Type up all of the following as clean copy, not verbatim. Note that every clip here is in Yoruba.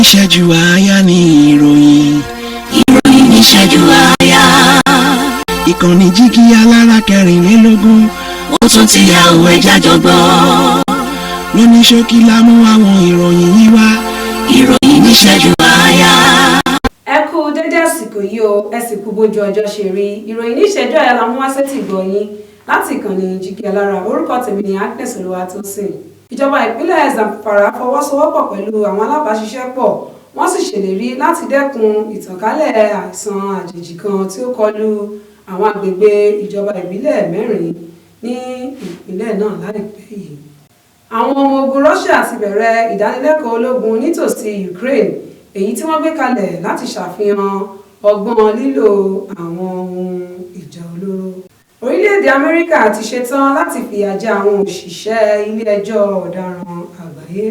ìṣẹ́jú àáyá ni ìròyìn. ìròyìn ní ìṣẹ́jú àáyá. ìkànnì Jígí alára kẹrìnlélógún. ó tún ti yá òwe jájọgbọ́. lóní ṣókí la mú àwọn ìròyìn yìí wá. ìròyìn ní ìṣẹ́jú àáyá. ẹ kú dédé àsìkò yìí o, ẹ sì kú bójú ọjọ́ ṣe rí. ìròyìn ní ìṣẹ́jú àáyá la mú wá sétí ìgbọ́ yín láti ìkànnì Jígí alára. orúkọ tèmi ni Agnes Olúwatósìn. ìjọba ìpínlẹ̀ Zamfara fọwọ́sowọ́pọ̀ pẹ̀lú àwọn alábàáṣiṣẹ́pọ̀ wọ́n sì ṣèlérí láti dẹ́kun ìtànkálẹ̀ àìsàn àjèjì kan tí ó kọlu àwọn agbègbè ìjọba ìbílẹ̀ 4 ní ìpínlẹ̀ náà láìpẹ́ yìí. àwọn ọmọ ogun Russia ti bẹ̀rẹ̀ ìdánilẹ́kọ̀ọ́ ológun nítòsí Ukraine, èyí tí wọ́n gbé kalẹ̀ láti ṣàfihàn ọgbọ́n lílo àwọn ohun ìjà olóró. Orílẹ̀-èdè Amẹ́ríkà ti ṣetán láti fìyà jẹ àwọn òṣìṣẹ́ ilé-ẹjọ́ ọ̀daràn àgbáyé.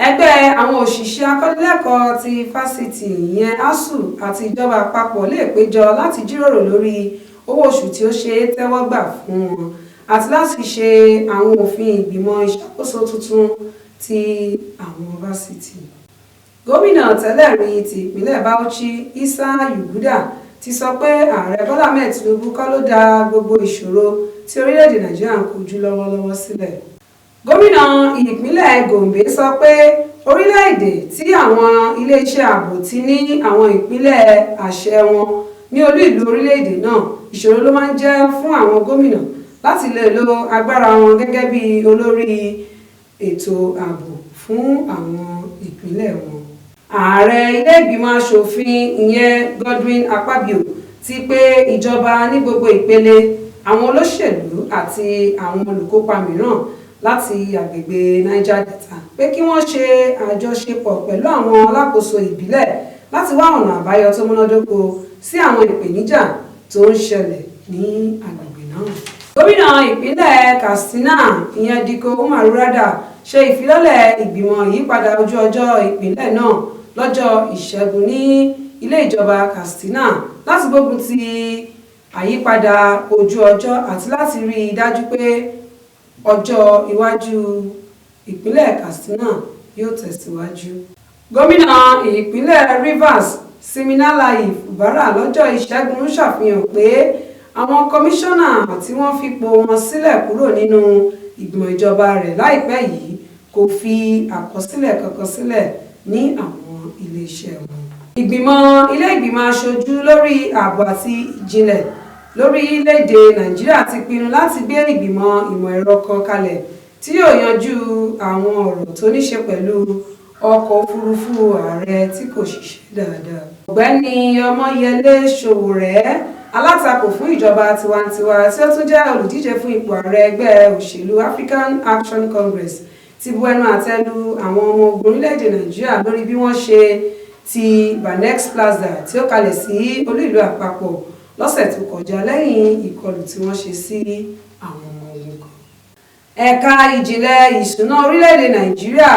Ẹgbẹ́ àwọn òṣìṣẹ́ akọ́nilẹ́kọ̀ọ́ ti fásitì ìyẹn ASUU àti ìjọba àpapọ̀ lè péjọ láti jíròrò lórí owó oṣù tí ó ṣe é tẹ́wọ́gbà fún wọn àti láti ṣe àwọn òfin ìgbìmọ̀ ìṣàkóso tuntun ti àwọn fásitì. Gómìnà tẹ́lẹ̀ rí ti ìpínlẹ̀ Bauchi Isa Yuguda ti sọ pé ààrẹ Bọ́lá Ahmed Tinubu kọ́ ló dá gbogbo ìṣòro tí orílẹ̀-èdè Nàìjíríà ń kojú lọ́wọ́lọ́wọ́ sílẹ̀. Gómìnà ìpínlẹ̀ Gombe sọ pé orílẹ̀-èdè tí àwọn iléeṣẹ́ ààbò ti ní àwọn ìpínlẹ̀ àṣẹ wọn ní olú ìlú orílẹ̀-èdè náà, ìṣòro ló máa ń jẹ́ fún àwọn gómìnà láti lè lo agbára wọn gẹ́gẹ́ bí olórí ètò ààbò fún àwọn ìpínlẹ̀ wọn. Ààrẹ ilé ìgbìmọ̀ asòfin ìyẹn Godwin Akpabio ti pé ìjọba ní gbogbo ìpele, àwọn olóṣèlú àti àwọn olùkópa mìíràn láti agbègbè Niger Delta pé kí wọ́n ṣe àjọṣepọ̀ pẹ̀lú àwọn alákòóso ìbílẹ̀ láti wá ọ̀nà àbáyọ tó múnádóko sí àwọn ìpèníjà tó ń ṣẹlẹ̀ ní agbègbè náà. Gómìnà ìpínlẹ̀ Katsina ìyẹn Dikko Umar Rada ṣe ìfilọ́lẹ̀ ìgbìmọ̀ ìyípadà ojú ọjọ́ ìpínlẹ̀ náà lọ́jọ́ Ìṣẹ́gun ní ilé ìjọba Katsina láti gbógun ti àyípadà ojú ọjọ́ àti láti rí i dájú pé ọjọ́ iwájú ìpínlẹ̀ Katsina yóò tẹ̀síwájú. Gómìnà ìpínlẹ̀ Rivers Siminalayi Fubara lọ́jọ́ Ìṣẹ́gun ṣàfihàn pé àwọn kọmíṣánná tí wọ́n fipò wọn sílẹ̀ kúrò nínú ìgbìmọ̀ ìjọba rẹ̀ láìpẹ́ yìí kò fi àkọsílẹ̀ kankan sílẹ̀ ní àwọn iléeṣẹ́ wọn. Ilé ìgbìmọ̀ aṣojú lórí ààbò àti ìjìnlẹ̀ lórílẹ̀-èdè Nàìjíríà ti pinnu láti gbé ìgbìmọ̀ ìmọ̀ ẹ̀rọ kan kalẹ̀ tí yóò yanjú àwọn ọ̀rọ̀ tó ní ṣe pẹ̀lú ọkọ̀ òfurufú ààrẹ tí kò ṣiṣẹ́ dáadáa. Ọ̀gbẹ́ni Ọmọyẹlé Sowore, alátakò fún ìjọba tiwantiwa tí ó tún jẹ́ olùdíje fún ipò ààrẹ ẹgbẹ́ òṣèlú African Action Congress, ti bu ẹnu àtẹ́ lu àwọn ọmọ ogun orílẹ̀-èdè Nàìjíríà lórí bí wọ́n ṣe ti Banex Plaza tí ó kalẹ̀ sí olú ìlú àpapọ̀ lọ́sẹ̀ tó kọjá lẹ́yìn ìkọlù tí wọ́n ṣe sí àwọn ọmọ ogun kan. Ẹ̀ka ìjìnlẹ̀ ìṣúná orílẹ̀-èdè Nàìjíríà,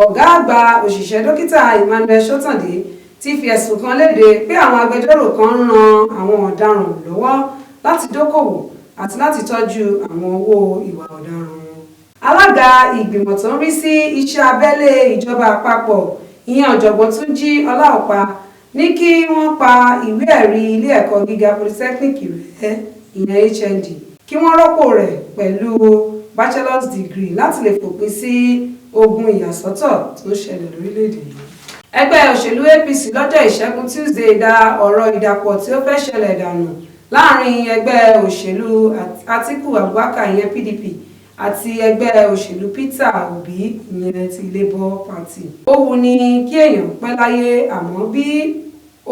ọ̀gá àgbà òṣìṣẹ́ dókítà Emmanuel Sotande ti fi ẹ̀sùn kan léde pé àwọn agbẹjọ́rò kan ń ran àwọn ọ̀daràn lọ́wọ́ láti dókòwò àti láti tọ́jú àwọn owó ìwà ọ̀daràn wọn. Alága ìgbìmọ̀ tó ń rí sí iṣẹ́ abẹ́lé ìjọba àpapọ̀ ìyẹn ọ̀jọ̀gbọ́n Túnjí Ọláọ̀pá ní kí wọ́n pa ìwé ẹ̀rí ilé ẹ̀kọ́ gíga polytechnic rẹ̀ ìyẹn HND kí wọ́n rọ́pò rẹ̀ pẹ̀lú bachelor's degree láti lè fòpin sí ogun ìyàsọ́tọ̀ tó ń ṣẹlẹ̀ lórílẹ̀‐èdè yìí. Ẹgbẹ́ òṣèlú APC lọ́jọ́ Ìṣẹ́gun Tuesday dá ọ̀rọ̀ ìdàpọ̀ tí ó fẹ́ ṣẹlẹ̀ dànù láàrin ẹgbẹ́ òṣèlú Atiku Abubakar ìyẹn PDP àti ẹgbẹ́ òṣèlú Peter Obi ìyẹn ti Labour Party. Ó wù ní kí èèyàn pẹ́ láyé, àmọ́ bí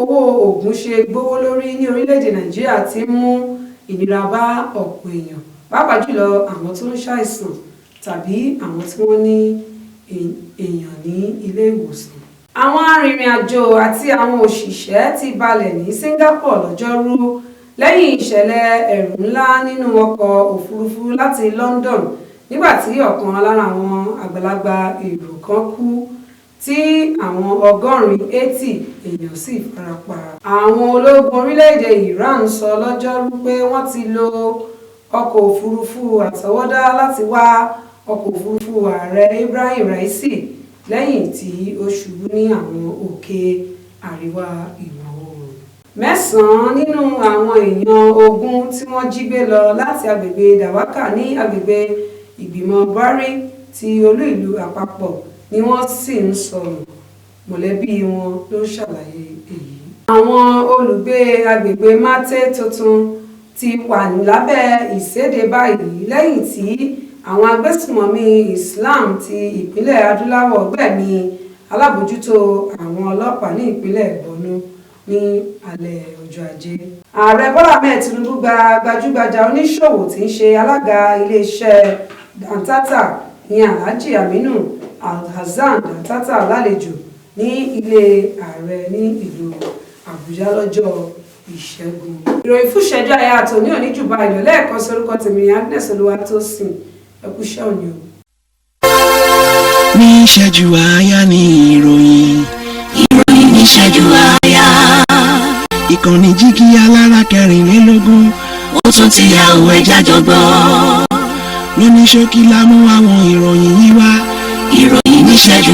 owó oògùn ṣe gbówó lórí ní orílẹ̀-èdè Nàìjíríà ti ń mú ìnira bá ọ̀pọ̀ èèyàn, pàápàá jùlọ àwọn tó ń ṣàìsàn tàbí àwọn tí wọ́n ní èèyàn ní ilé ìwòsàn. Àwọn arìnrìn-àjò àti àwọn òṣìṣẹ́ ti balẹ̀ ní Singapore lọ́jọ́rú lẹ́yìn ìṣẹ̀lẹ̀ ẹ̀rù ńlá nínú ọkọ̀ òfurufú láti London nígbà tí ọ̀kan lára àwọn àgbàlagbà èrò kan kú tí àwọn 80 èèyàn sì farapa. Àwọn ológun orílẹ̀-èdè Iran sọ lọ́jọ́rú pé wọ́n ti lo ọkọ̀ òfurufú àtọwọ́dá láti wá ọkọ̀ òfurufú ààrẹ Ibrahim Raisi lẹ́yìn tí ó ṣubú ní àwọn òkè àríwá ìwọ̀ oòrùn. 9 nínú àwọn èèyàn 20 tí wọ́n jí gbé lọ láti agbègbè Dàwákà ní agbègbè ìgbìmọ̀ Bari ti olú ìlú àpapọ̀ ni wọ́n sì ń sọ̀rọ̀, mọ̀lẹ́bí wọn ló ṣàlàyé èyí. Àwọn olùgbé agbègbè Màté tuntun ti wà lábẹ́ ìséde báyìí lẹ́yìn tí àwọn agbésùmọ̀mí Islam ti ìpínlẹ̀ Adúláwọ̀ gbẹ̀mí alábòójútó àwọn ọlọ́pàá ní ìpínlẹ̀ Borno ní alẹ́ ọjọ́ Ajé. Ààrẹ Bọ́lá Ahmed Tinubu gba gbajúgbajà oníṣòwò tí ń ṣe alága iléeṣẹ́ Dantata ní Alhaji Aminu Alhassan Dantata lálejò ní ilé ààrẹ ní ìlú Àbújá lọ́jọ́ Ìṣẹ́gun. Ìròyìn fún ìṣẹ́jú àyà àtòní òní jù bá ìlú lẹ́ẹ̀kan sí orúkọ tèmi ní Agnes Olúwatósìn. Ẹ kú iṣẹ́ òní o. Ní ìṣẹ́jú àyà ní ìròyìn. Ìròyìn ní ìṣẹ́jú àyà. Ìkànnì Jígí Alára 24. Ó tún ti yá òwe jájọ gbọ́. Lóní ṣókí la mú àwọn ìròyìn yìí wá. Ìròyìn ní ìṣẹ́jú